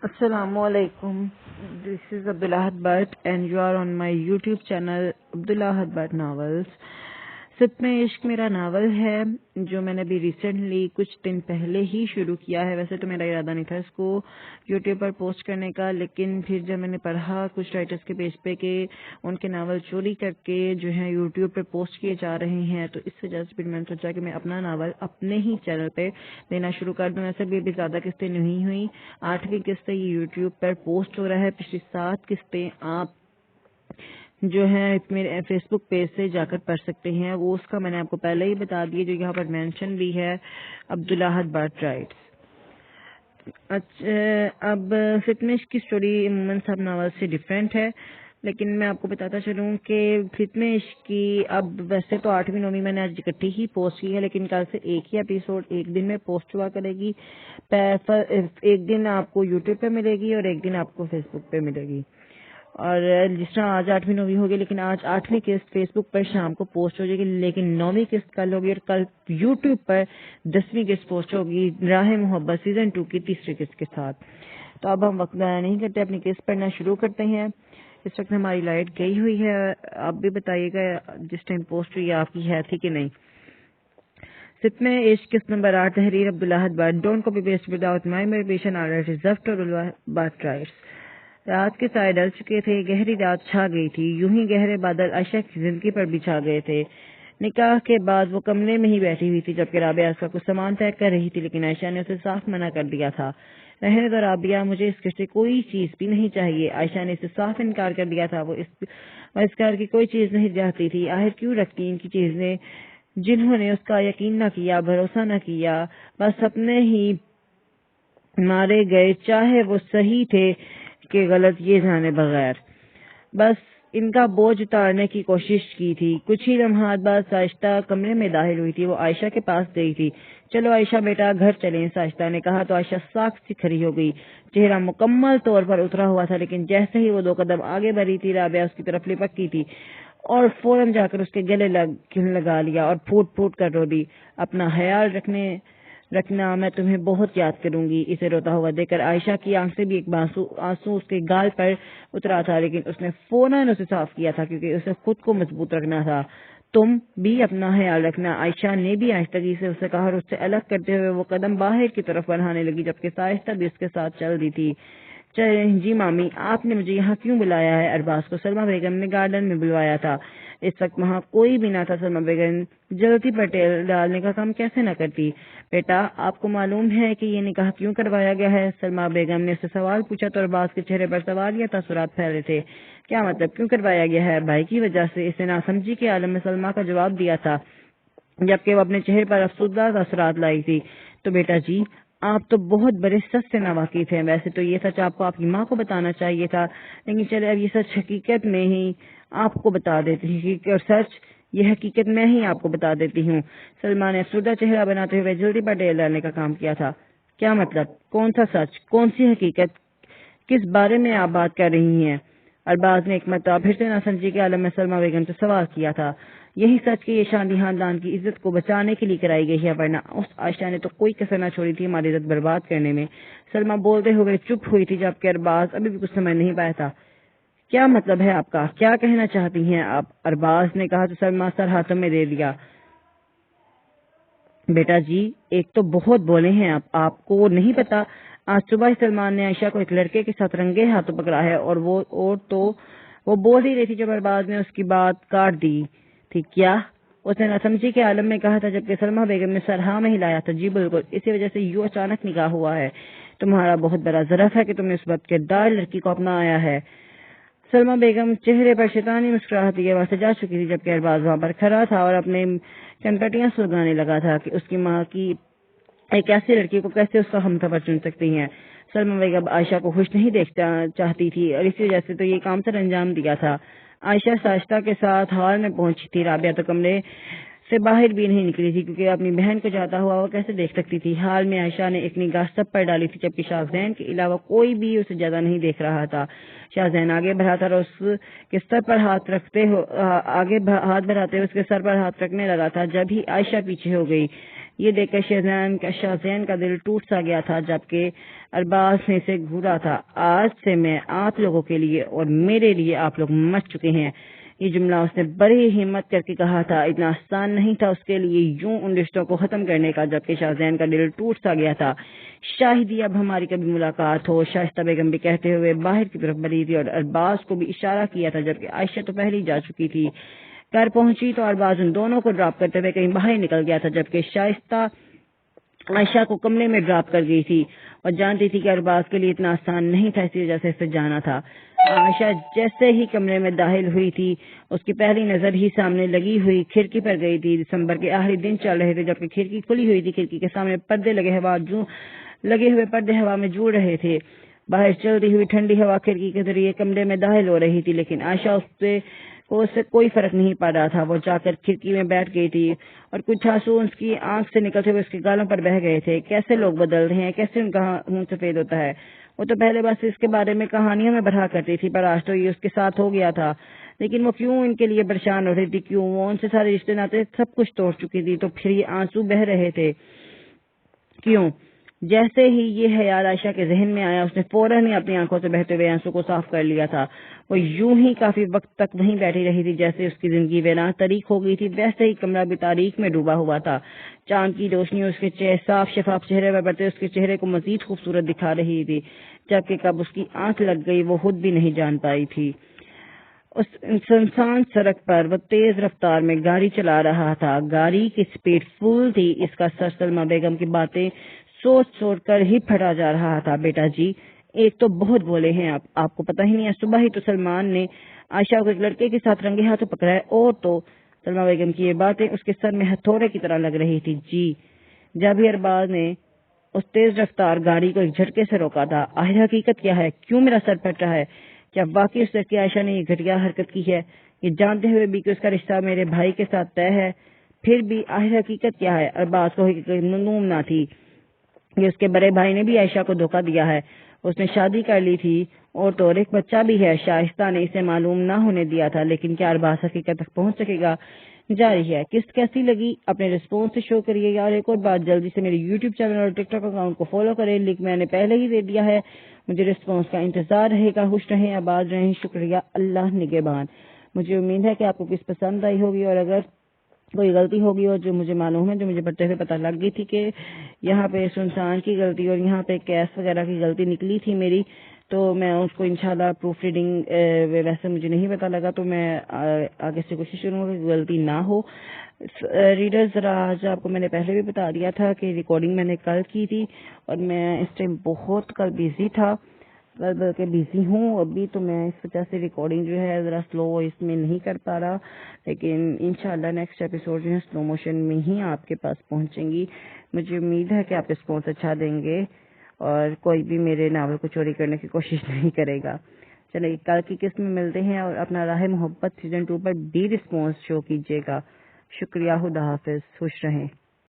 Assalamu alaikum. This is Abdullah Bhatt and you are on my YouTube channel Abdullah Bhatt Novels. सच में इश्क मेरा novel है जो मैंने अभी रिसेंटली कुछ दिन पहले ही शुरू किया है। वैसे तो मेरा इरादा नहीं था इसको यूट्यूब पर पोस्ट करने का, लेकिन फिर जब मैंने पढ़ा कुछ राइटर्स के पेज पे कि उनके नावल चोरी करके जो है यूट्यूब पर पोस्ट किए जा रहे हैं, तो इस वजह से फिर मैंने सोचा कि मैं अपना नावल अपने ही चैनल पे देना शुरू कर दूं। ऐसे भी अभी ज़्यादा किस्तें नहीं हुई, 8वीं किस्त ये यूट्यूब पर पोस्ट हो रहा है। पिछली 7 किस्तें आप जो है मेरे फेसबुक पेज से जाकर पढ़ सकते हैं। वो उसका मैंने आपको पहले ही बता दिया, जो यहाँ पर मेंशन भी है, अब्दुल्लाह भट्ट राइट्स। अच्छा, अब फितमिश की स्टोरी इमूमन सब नावल से डिफरेंट है, लेकिन मैं आपको बताता चलूँ कि फितमिश की अब वैसे तो 8वीं 9वीं मैंने आज इकट्ठी ही पोस्ट की है, लेकिन कल से एक ही एपिसोड एक दिन में पोस्ट हुआ करेगी। एक दिन आपको यूट्यूब पे मिलेगी और एक दिन आपको फेसबुक पे मिलेगी। और जिस तरह आज 8वीं 9वीं होगी, लेकिन आज 8वीं किस्त फेसबुक पर शाम को पोस्ट हो जाएगी, लेकिन 9वीं किस्त कल होगी और कल यूट्यूब पर 10वीं किस्त पोस्ट होगी राह मोहब्बत सीजन 2 की 3री किस्त के साथ। तो अब हम वक्त ज़ाया नहीं करते, अपनी किस्त पढ़ना शुरू करते हैं। इस वक्त हमारी लाइट गई हुई है, आप भी बताइएगा जिस टाइम पोस्ट हुई आपकी है थी कि नहीं। सिर्फ में इश्क किस्त नंबर 8, तहरीर Abdullah Bhatt, don't copy paste without my motivation, order reserved और बात राइट्स। रात के साए डल चुके थे, गहरी रात छा गई थी, यूं ही गहरे बादल आयशा की जिंदगी पर भी छा गए थे। निकाह के बाद वो कमरे में ही बैठी हुई थी, जबकि राबिया उसका कुछ सामान पैक कर रही थी, लेकिन आयशा ने उसे साफ मना कर दिया था। रहने दो राबिया, मुझे इस घर से कोई चीज भी नहीं चाहिए। आयशा ने इसे साफ इनकार कर दिया था। वो इस घर की कोई चीज नहीं चाहती थी। आखिर क्यों रखती इनकी चीजें जिन्होंने उसका यकीन न किया, भरोसा न किया, बस अपने ही मारे गए, चाहे वो सही थे कि गलत ये जाने बगैर। बस इनका बोझ उतारने की कोशिश की थी। कुछ ही लम्हात बाद साइश्ता कमरे में दाखिल हुई थी। वो आयशा के पास गई थी। चलो आयशा बेटा घर चलें, साइश्ता ने कहा तो आयशा साख सी खड़ी हो गई। चेहरा मुकम्मल तौर पर उतरा हुआ था, लेकिन जैसे ही वो 2 कदम आगे बढ़ी थी, राबिया उसकी तरफ लिपकी थी और फौरन जाकर उसके गले लगा लिया और फूट फूट कर रो दी। अपना ख्याल रखना, मैं तुम्हें बहुत याद करूंगी। इसे रोता हुआ देखकर आयशा की आंख से भी एक आंसू उसके गाल पर उतरा था, लेकिन उसने फौरन उसे साफ किया था क्योंकि उसे खुद को मजबूत रखना था। तुम भी अपना ख्याल रखना, आयशा ने भी आहिस्तगी से उसे कहा और उससे अलग करते हुए वो कदम बाहर की तरफ बढ़ाने लगी, जबकि साइश्ता भी उसके साथ चल रही थी। जी मामी, आपने मुझे यहाँ क्यों बुलाया है? अरबाज को सलमा बेगम ने गार्डन में बुलवाया था। इस वक्त वहाँ कोई भी ना था। सलमा बेगम जल्दी पर तेल डालने का काम कैसे न करती। बेटा, आपको मालूम है कि ये निकाह क्यों करवाया गया है? सलमा बेगम ने उससे सवाल पूछा तो अरबाज के चेहरे पर सवाल या तासुरात फैले थे। क्या मतलब, क्यों करवाया गया है? भाई की वजह से। इसे नासमझी के आलम में सलमा का जवाब दिया था, जबकि वो अपने चेहरे पर अफसुदा तासुरात लाई थी। तो बेटा जी, आप तो बहुत बड़े सच से नावाकिफ हैं। वैसे तो ये सच आपको आपकी माँ को बताना चाहिए था, लेकिन चले अब ये सच हकीकत में ही आपको बता देती हूँ, और सच ये हकीकत में ही आपको बता देती हूँ। सलमान ने अफसुदा चेहरा बनाते हुए जल्दी पर ढेर डालने का काम किया था। क्या मतलब, कौन सा सच, कौन सी हकीकत, किस बारे में आप बात कर रही हैं? अरबाज ने एक मरतबा फिर से नासमझी के आलम में सलमा बेगम से सवाल किया था। यही सच कि ये शादी खानदान की इज्जत को बचाने के लिए कराई गई है, वरना उस आयशा ने तो कोई कसर न छोड़ी थी हमारी इज्जत बर्बाद करने में। सलमा बोलते हुए चुप हुई थी, जबकि अरबाज अभी भी कुछ समझ नहीं पाया था। क्या मतलब है आपका, क्या कहना चाहती हैं आप? अरबाज ने कहा तो सलमा सर हाथों में दे दिया। बेटा जी, एक तो बहुत बोले हैं आप, आपको नहीं पता आज सुबह ही सलमान ने आयशा को एक लड़के के साथ रंगे हाथों पकड़ा है, और वो बोल ही रही थी जब अरबाज ने उसकी बात काट दी थी। क्या? उसने नासमझी के आलम में कहा था, जबकि सलमा बेगम ने सर हाँ में हिलाया था। जी बिल्कुल, इसी वजह से यूं अचानक निकाह हुआ है। तुम्हारा बहुत बड़ा ज़रफ है कि तुमने इस बदकिरदार लड़की को अपनाया है। सलमा बेगम चेहरे पर शैतानी मुस्कुराहट लिए वहां से जा चुकी थी, जबकि अरबाज वहां पर खड़ा था और अपने कनपटियां सुलगाने लगा था कि उसकी माँ की एक ऐसी लड़की को कैसे उसका हमसफर चुन सकती हैं। सलमा बेगम आयशा को खुश नहीं देखना चाहती थी और इसी वजह से तो ये काम सर अंजाम दिया था। आयशा साश्ता के साथ हॉल में पहुंची थी। राबिया तो कमरे से बाहर भी नहीं निकली थी, क्योंकि अपनी बहन को जाता हुआ वो कैसे देख सकती थी। हाल में आयशा ने एक निगाह सब पर डाली थी, जबकि शाहजैन के अलावा कोई भी उसे ज्यादा नहीं देख रहा था। शाहजैन आगे बढ़ा था और उसके सर पर हाथ हाथ बढ़ाते हुए उसके सर पर हाथ रखने लगा था, जब ही आयशा पीछे हो गई। یہ دیکھ کر شاہزین کا دل ٹوٹ سا گیا تھا، جبکہ ارباز نے اسے گھورا تھا۔ آج سے میں آپ لوگوں کے لیے اور میرے لیے آپ لوگ مر چکے ہیں۔ یہ جملہ اس نے بڑی ہمت کر کے کہا تھا۔ اتنا آسان نہیں تھا اس کے لیے یوں ان رشتوں کو ختم کرنے کا، جبکہ شاہزین کا دل ٹوٹ سا گیا تھا۔ شاہدی اب ہماری کبھی ملاقات ہو، شائستہ بیگم بھی کہتے ہوئے باہر کی طرف بڑھی تھی اور ارباز کو بھی اشارہ کیا تھا، جبکہ عائشہ تو پہلے جا چکی تھی۔ گھر پہنچی تو ارباز ان دونوں کو ڈراپ کرتے ہوئے کہیں باہر نکل گیا تھا، جبکہ شائستہ عائشہ کو کمرے میں ڈراپ کر گئی تھی اور جانتی تھی کہ ارباز کے لیے اتنا آسان نہیں تھا، اسی وجہ سے اسے جانا تھا۔ عائشہ جیسے ہی کمرے میں داخل ہوئی تھی، اس کی پہلی نظر ہی سامنے لگی ہوئی کھڑکی پر گئی تھی۔ دسمبر کے آخری دن چل رہے تھے، جبکہ کھڑکی کھلی ہوئی تھی۔ کھڑکی کے سامنے پردے لگے ہوئے پردے ہوا میں جھول رہے تھے۔ باہر چلتی ہوئی ٹھنڈی ہوا کھڑکی کے ذریعے کمرے میں داخل ہو رہی تھی، لیکن عائشہ اس سے کوئی فرق نہیں پڑ رہا تھا۔ وہ جا کر کھڑکی میں بیٹھ گئی تھی اور کچھ آنسو اس کی آنکھ سے نکلتے ہوئے اس کے گالوں پر بہہ گئے تھے۔ کیسے لوگ بدل رہے ہیں، کیسے ان کا منہ سفید ہوتا ہے۔ وہ تو پہلے بس اس کے بارے میں کہانیوں میں بڑھا کرتی تھی، پر آج تو یہ اس کے ساتھ ہو گیا تھا۔ لیکن وہ کیوں ان کے لیے پریشان ہو رہی تھی؟ کیوں؟ وہ ان سے سارے رشتے ناطے سب کچھ توڑ چکی تھی، تو پھر یہ آنسو بہہ رہے تھے کیوں؟ جیسے ہی یہ خیال عائشہ کے ذہن میں آیا، اس نے فوراً ہی اپنی آنکھوں سے بہتے ہوئے آنسو کو صاف کر لیا تھا۔ وہ یوں ہی کافی وقت تک وہیں بیٹھی رہی تھی۔ جیسے اس کی زندگی ویران تاریک ہو گئی تھی، ویسے ہی کمرہ بھی تاریک میں ڈوبا ہوا تھا۔ چاند کی روشنی اس کے صاف شفاف چہرے پر پڑتے اس کے چہرے کو مزید خوبصورت دکھا رہی تھی، جبکہ کب اس کی آنکھ لگ گئی وہ خود بھی نہیں جان پائی تھی۔ اس سنسان سڑک پر وہ تیز رفتار میں گاڑی چلا رہا تھا۔ گاڑی کی سپیڈ فل تھی۔ اس کا سر سلمہ بیگم کی باتیں سوچ کر ہی پھٹا جا رہا تھا۔ بیٹا جی، ایک تو بہت بولے ہیں آپ کو پتہ ہی نہیں ہے۔ صبح ہی تو سلمان نے عائشہ کو ایک لڑکے کے ساتھ رنگے ہاتھوں پکڑا ہے، اور تو سلمہ بیگم کی یہ باتیں اس کے سر میں ہتھوڑے کی طرح لگ رہی تھی۔ جی، جب ہی ارباز نے اس تیز رفتار گاڑی کو ایک جھٹکے سے روکا تھا۔ آخر حقیقت کیا ہے؟ کیوں میرا سر پھٹ رہا ہے؟ کیا واقعی اس لڑکی عائشہ نے یہ گھٹیا حرکت کی ہے؟ یہ جانتے ہوئے بھی کہ اس کا رشتہ میرے بھائی کے ساتھ طے ہے، پھر بھی آخر حقیقت کیا ہے؟ ارباز کو حقیقت معلوم نہ تھی کہ اس کے بڑے بھائی نے بھی عائشہ کو دھوکہ دیا ہے۔ اس نے شادی کر لی تھی اور تو ایک بچہ بھی ہے۔ شائستہ نے اسے معلوم نہ ہونے دیا تھا، لیکن کیا ارباز حقیقت تک پہنچ سکے گا؟ جاری ہے۔ کیسی لگی؟ اپنے رسپانس سے شو کریے گا، اور ایک اور بات، جلدی سے میرے یوٹیوب چینل اور ٹک ٹاک اکاؤنٹ کو فالو کریں، لنک میں نے پہلے ہی دے دیا ہے۔ مجھے رسپانس کا انتظار رہے گا۔ خوش رہیں، آباد رہیں۔ شکریہ، اللہ نگہبان۔ مجھے امید ہے کہ آپ کو کس پسند آئی ہوگی، اور اگر کوئی غلطی ہوگی اور جو مجھے معلوم ہے، جو مجھے پڑھتے ہوئے پتہ لگ گئی تھی کہ یہاں پہ سنسان کی غلطی اور یہاں پہ کیس وغیرہ کی غلطی نکلی تھی میری، تو میں اس کو انشاءاللہ پروف ریڈنگ ویسے مجھے نہیں پتہ لگا، تو میں آگے سے کوشش کروں گا کہ غلطی نہ ہو۔ ریڈر ذرا آج آپ کو میں نے پہلے بھی بتا دیا تھا کہ ریکارڈنگ میں نے کل کی تھی، اور میں اس ٹائم بہت کل بیزی تھا، بلکہ بیزی ہوں ابھی، تو میں اس وجہ سے ریکارڈنگ جو ہے ذرا سلو اس میں نہیں کر پا رہا، لیکن انشاءاللہ نیکسٹ ایپیسوڈ جو ہے سلو موشن میں ہی آپ کے پاس پہنچیں گی۔ مجھے امید ہے کہ آپ رسپانس اچھا دیں گے اور کوئی بھی میرے ناول کو چوری کرنے کی کوشش نہیں کرے گا۔ چلیے، کل کی قسط میں ملتے ہیں، اور اپنا راہ محبت سیزن 2 پر بھی رسپانس شو کیجیے گا۔ شکریہ، خدا حافظ، خوش رہیں۔